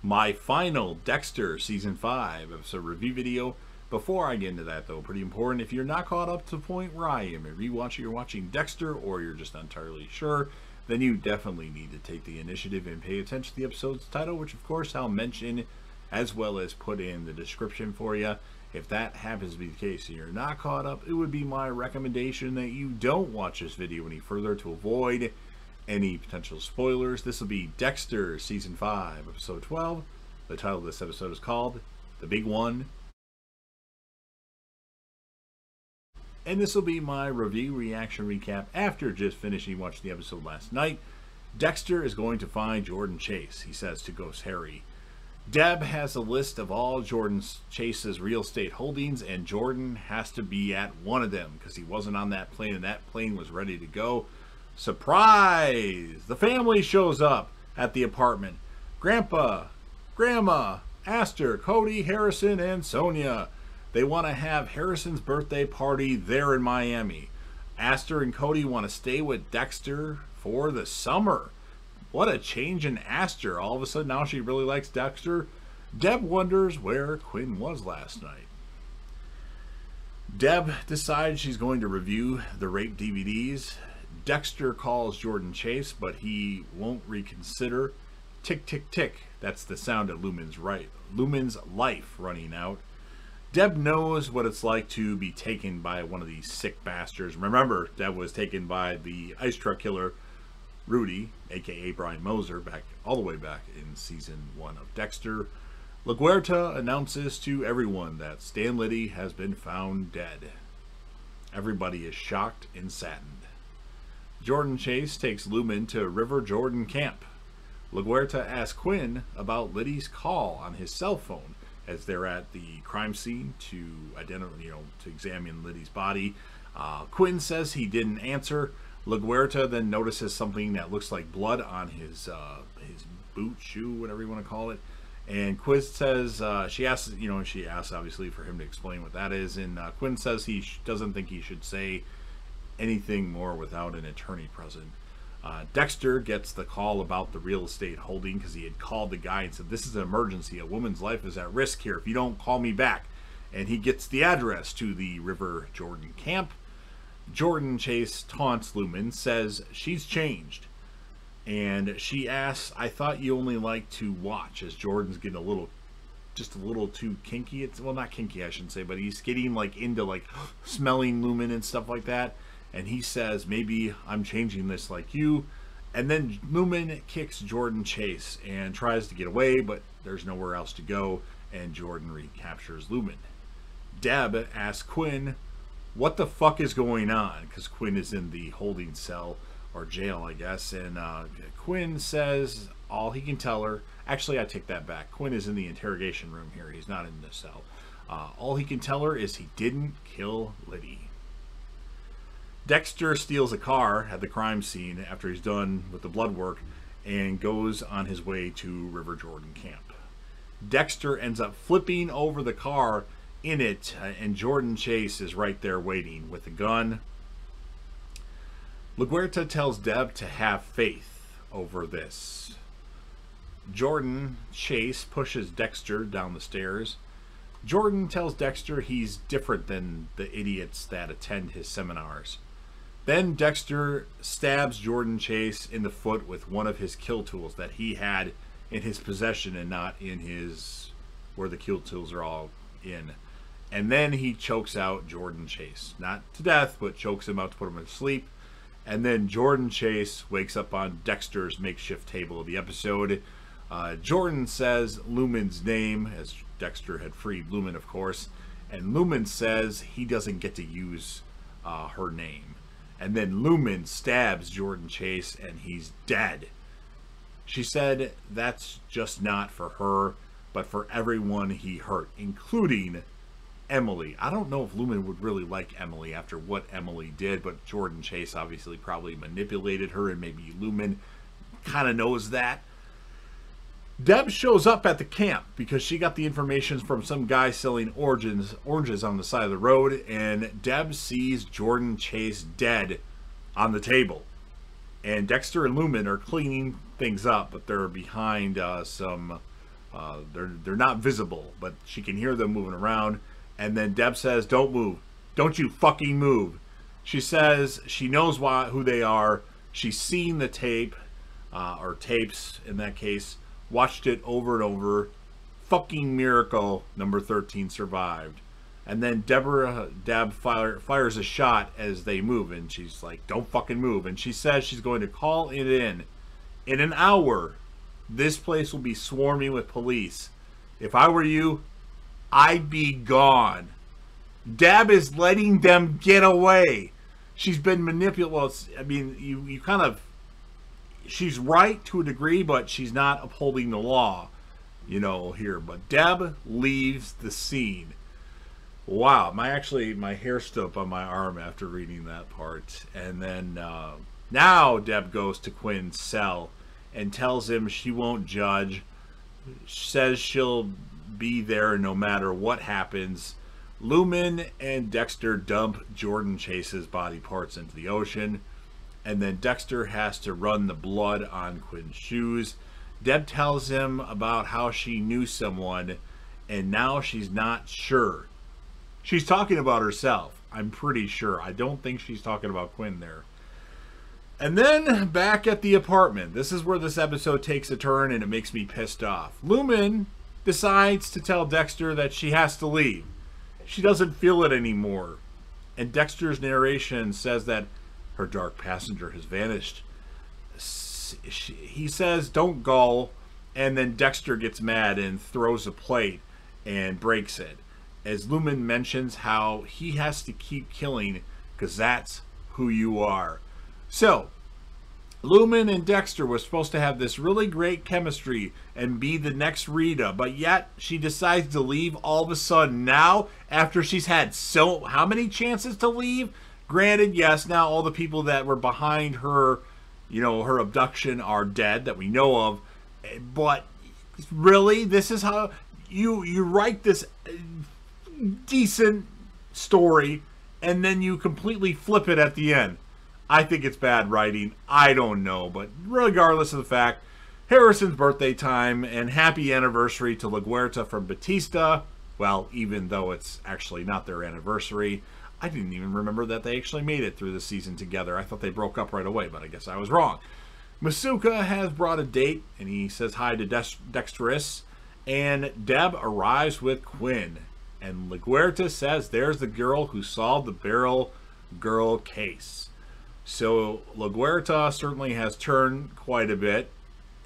my final Dexter Season 5 episode review video. Before I get into that, though, pretty important, if you're not caught up to the point where I am, if you're watching Dexter, or you're just not entirely sure, then you definitely need to take the initiative and pay attention to the episode's title, which of course I'll mention as well as put in the description for you. If that happens to be the case and you're not caught up, it would be my recommendation that you don't watch this video any further to avoid any potential spoilers. This will be Dexter Season 5, Episode 12. The title of this episode is called The Big One. And this will be my review reaction recap after just finishing watching the episode last night. Dexter is going to find Jordan Chase, he says to Ghost Harry. Deb has a list of all Jordan Chase's real estate holdings, and Jordan has to be at one of them because he wasn't on that plane, and that plane was ready to go. Surprise! The family shows up at the apartment. Grandpa, Grandma, Aster, Cody, Harrison, and Sonia. They want to have Harrison's birthday party there in Miami. Aster and Cody want to stay with Dexter for the summer. What a change in Aster. All of a sudden now she really likes Dexter. Deb wonders where Quinn was last night. Deb decides she's going to review the rape DVDs. Dexter calls Jordan Chase, but he won't reconsider. Tick, tick, tick. That's the sound of Lumen's life running out. Deb knows what it's like to be taken by one of these sick bastards. Remember, Deb was taken by the ice truck killer, Rudy, aka Brian Moser, all the way back in Season 1 of Dexter. LaGuerta announces to everyone that Stan Liddy has been found dead. Everybody is shocked and saddened. Jordan Chase takes Lumen to River Jordan Camp. LaGuerta asks Quinn about Liddy's call on his cell phone as they're at the crime scene to to examine Liddy's body. Quinn says he didn't answer. LaGuerta then notices something that looks like blood on his boot, shoe, whatever you want to call it. And Quinn says, she asks obviously for him to explain what that is. And Quinn says he doesn't think he should say anything more without an attorney present. Dexter gets the call about the real estate holding because he had called the guy and said, "This is an emergency. A woman's life is at risk here if you don't call me back." And he gets the address to the River Jordan camp. Jordan Chase taunts Lumen, says she's changed. And she asks, "I thought you only like to watch," as Jordan's getting just a little too kinky. Well, not kinky, I shouldn't say, but he's getting into smelling Lumen and stuff like that. And he says, "Maybe I'm changing this like you." And then Lumen kicks Jordan Chase and tries to get away, but there's nowhere else to go, and Jordan recaptures Lumen. Deb asks Quinn, what the fuck is going on? Because Quinn is in the holding cell, or jail, I guess. And Quinn says all he can tell her. Actually, I take that back. Quinn is in the interrogation room here. He's not in the cell. All he can tell her is he didn't kill Liddy. Dexter steals a car at the crime scene after he's done with the blood work and goes on his way to River Jordan Camp. Dexter ends up flipping over the car in it, and Jordan Chase is right there waiting with a gun. LaGuerta tells Deb to have faith over this. Jordan Chase pushes Dexter down the stairs. Jordan tells Dexter he's different than the idiots that attend his seminars. Then Dexter stabs Jordan Chase in the foot with one of his kill tools that he had in his possession and not in his, where the kill tools are all in. And then he chokes out Jordan Chase. Not to death, but chokes him out to put him to sleep. And then Jordan Chase wakes up on Dexter's makeshift table of the episode. Jordan says Lumen's name, as Dexter had freed Lumen, of course. And Lumen says he doesn't get to use her name. And then Lumen stabs Jordan Chase and he's dead. She said that's just not for her, but for everyone he hurt, including Emily. I don't know if Lumen would really like Emily after what Emily did, but Jordan Chase obviously probably manipulated her, and maybe Lumen kind of knows that. Deb shows up at the camp because she got the information from some guy selling oranges on the side of the road, and Deb sees Jordan Chase dead on the table. And Dexter and Lumen are cleaning things up, but they're behind some They're not visible, but she can hear them moving around. And then Deb says, "Don't move. Don't you fucking move." She says she knows who they are. She's seen the tape, or tapes in that case, watched it over and over. Fucking miracle, number 13 survived. And then Deb fires a shot as they move, and she's like, "Don't fucking move." And she says she's going to call it in. In an hour, this place will be swarming with police. If I were you, I'd be gone. Deb is letting them get away. She's been manipulated. Well, I mean, you kind of... She's right to a degree, but she's not upholding the law, you know, here. But Deb leaves the scene. Wow, my hair stood up on my arm after reading that part. And then now Deb goes to Quinn's cell and tells him she won't judge. Says she'll be there no matter what happens. Lumen and Dexter dump Jordan Chase's body parts into the ocean, and then Dexter has to run the blood on Quinn's shoes. Deb tells him about how she knew someone, and now she's not sure. She's talking about herself, I'm pretty sure. I don't think she's talking about Quinn there. And then back at the apartment. This is where this episode takes a turn, and it makes me pissed off. Lumen decides to tell Dexter that she has to leave. She doesn't feel it anymore. And Dexter's narration says that her dark passenger has vanished. He says, "Don't go," and then Dexter gets mad and throws a plate and breaks it. As Lumen mentions how he has to keep killing because that's who you are. So, Lumen and Dexter were supposed to have this really great chemistry and be the next Rita, but yet she decides to leave all of a sudden now after she's had how many chances to leave? Granted, yes, now all the people that were behind her, you know, her abduction are dead that we know of, but really, this is how you write this decent story and then you completely flip it at the end. I think it's bad writing. I don't know. But regardless of the fact, Harrison's birthday time and happy anniversary to LaGuerta from Batista. Well, even though it's actually not their anniversary. I didn't even remember that they actually made it through the season together. I thought they broke up right away, but I guess I was wrong. Masuka has brought a date, and he says hi to Dexterus. And Deb arrives with Quinn. And LaGuerta says there's the girl who solved the Barrel Girl case. So LaGuerta certainly has turned quite a bit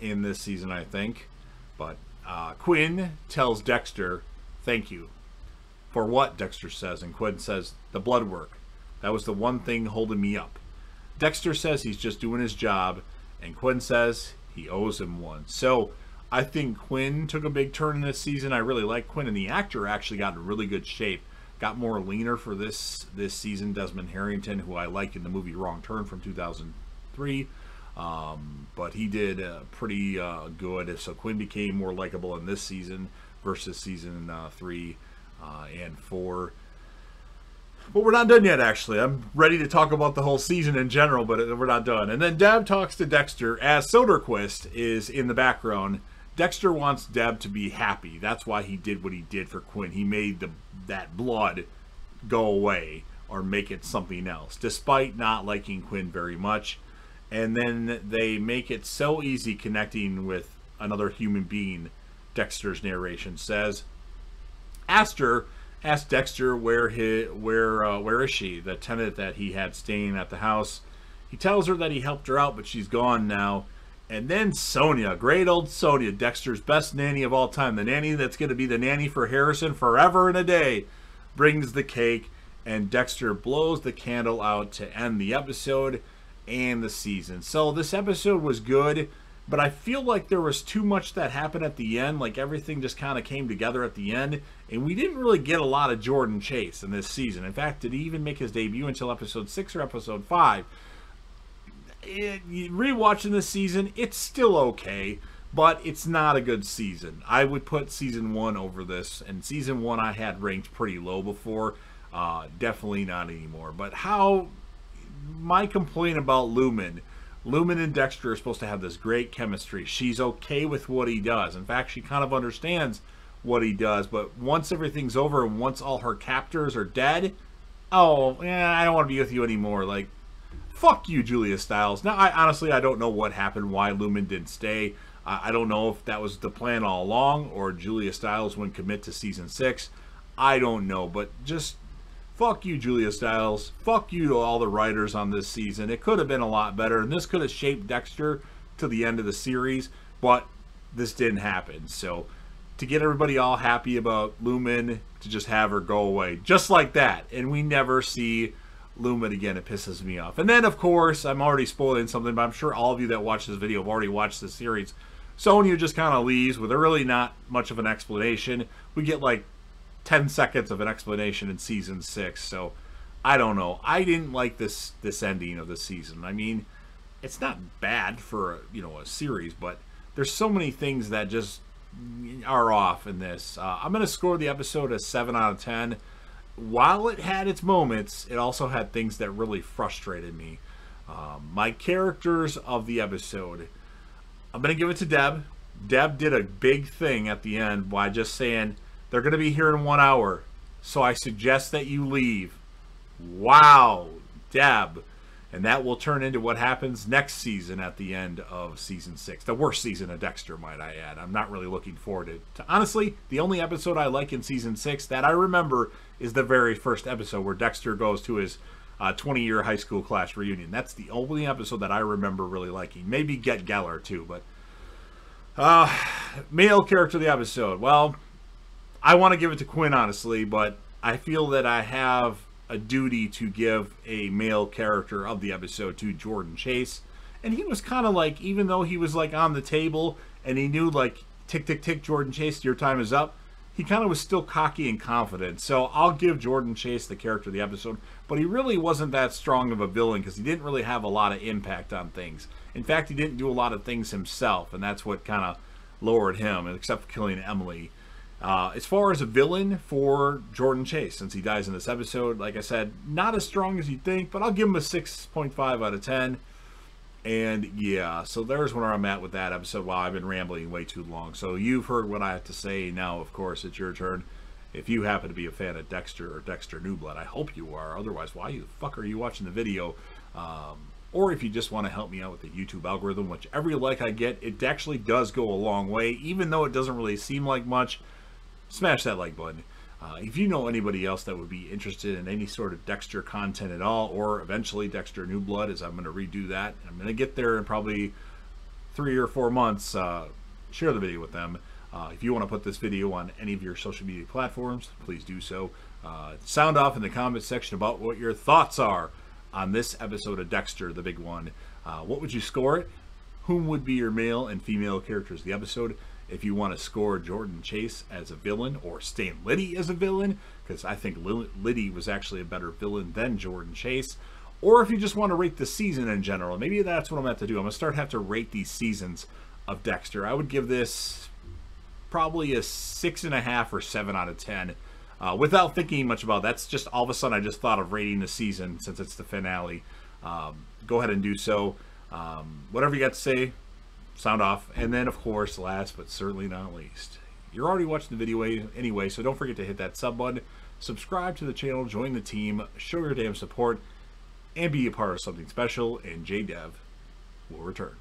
in this season, I think. But Quinn tells Dexter, "Thank you." For what, Dexter says. And Quinn says, "The blood work. That was the one thing holding me up." Dexter says he's just doing his job. And Quinn says he owes him one. So I think Quinn took a big turn in this season. I really like Quinn. And the actor actually got in really good shape. Got more leaner for this season. Desmond Harrington, who I liked in the movie Wrong Turn from 2003. But he did pretty good. So Quinn became more likable in this season versus season 3 and 4. But we're not done yet, actually. I'm ready to talk about the whole season in general, but we're not done. And then Deb talks to Dexter as Soderquist is in the background. Dexter wants Deb to be happy. That's why he did what he did for Quinn. He made that blood go away or make it something else, despite not liking Quinn very much. And then they make it so easy connecting with another human being, Dexter's narration says. Asked Dexter where is she, the tenant that he had staying at the house. He tells her that he helped her out, but she's gone now. And then Sonia, great old Sonia, Dexter's best nanny of all time, the nanny that's going to be the nanny for Harrison forever and a day, brings the cake, and Dexter blows the candle out to end the episode and the season. So this episode was good, but I feel like there was too much that happened at the end, like everything just kind of came together at the end, and we didn't really get a lot of Jordan Chase in this season. In fact, did he even make his debut until episode 6 or episode 5? Rewatching this season, it's still okay, but it's not a good season. I would put season 1 over this, and season 1 I had ranked pretty low before. Definitely not anymore. But my complaint about Lumen Lumen and Dexter are supposed to have this great chemistry. She's okay with what he does. In fact, she kind of understands what he does. But once everything's over and once all her captors are dead, oh, yeah, I don't want to be with you anymore. Like, fuck you, Julia Stiles. Now, honestly, I don't know what happened, why Lumen didn't stay. I don't know if that was the plan all along or Julia Stiles wouldn't commit to season 6. I don't know, but just fuck you, Julia Stiles. Fuck you to all the writers on this season. It could have been a lot better, and this could have shaped Dexter to the end of the series, but this didn't happen. So to get everybody all happy about Lumen, to just have her go away just like that, and we never see Lumen again, it pisses me off. And then, of course, I'm already spoiling something, but I'm sure all of you that watch this video have already watched the series. Sonya just kind of leaves with really not much of an explanation. We get like 10 seconds of an explanation in season 6, so I don't know. I didn't like this ending of the season. I mean, it's not bad for a series, but there's so many things that just are off in this. I'm going to score the episode a 7 out of 10. While it had its moments, it also had things that really frustrated me. My characters of the episode, I'm going to give it to Deb. Deb did a big thing at the end by just saying, they're going to be here in 1 hour, so I suggest that you leave. Wow, Deb. And that will turn into what happens next season at the end of season 6. The worst season of Dexter, might I add. I'm not really looking forward to honestly, the only episode I like in season 6 that I remember is the very first episode where Dexter goes to his 20-year high school class reunion. That's the only episode that I remember really liking. Maybe Get Geller too, but male character of the episode. Well, I want to give it to Quinn, honestly, but I feel that I have a duty to give a male character of the episode to Jordan Chase. And he was kind of like, even though he was like on the table and he knew like, tick, tick, tick, Jordan Chase, your time is up, he kind of was still cocky and confident. So I'll give Jordan Chase the character of the episode, but he really wasn't that strong of a villain because he didn't really have a lot of impact on things. In fact, he didn't do a lot of things himself, and that's what kind of lowered him, except for killing Emily. As far as a villain for Jordan Chase, since he dies in this episode, like I said, not as strong as you'd think, but I'll give him a 6.5 out of 10. And yeah, so there's where I'm at with that episode. Wow, I've been rambling way too long. So you've heard what I have to say. Now, of course, it's your turn. If you happen to be a fan of Dexter or Dexter New Blood, I hope you are. Otherwise, why the fuck are you watching the video? Or if you just want to help me out with the YouTube algorithm, which every like I get, it actually does go a long way. Even though it doesn't really seem like much, smash that like button. If you know anybody else that would be interested in any sort of Dexter content at all, or eventually Dexter New Blood, as I'm going to redo that. I'm going to get there in probably 3 or 4 months. Share the video with them. If you want to put this video on any of your social media platforms, please do so. Sound off in the comment section about what your thoughts are on this episode of Dexter, the big one. What would you score it? Whom would be your male and female characters of the episode? If you want to score Jordan Chase as a villain or Stan Liddy as a villain, because I think Liddy was actually a better villain than Jordan Chase. Or if you just want to rate the season in general, maybe that's what I'm going to have to do. I'm going to have to rate these seasons of Dexter. I would give this probably a 6.5 or 7 out of 10 without thinking much about it. That's just all of a sudden I just thought of rating the season since it's the finale. Go ahead and do so. Whatever you got to say, sound off. And then, of course, last but certainly not least, you're already watching the video anyway, so don't forget to hit that sub button, subscribe to the channel, join the team, show your damn support, and be a part of something special, and JDev will return.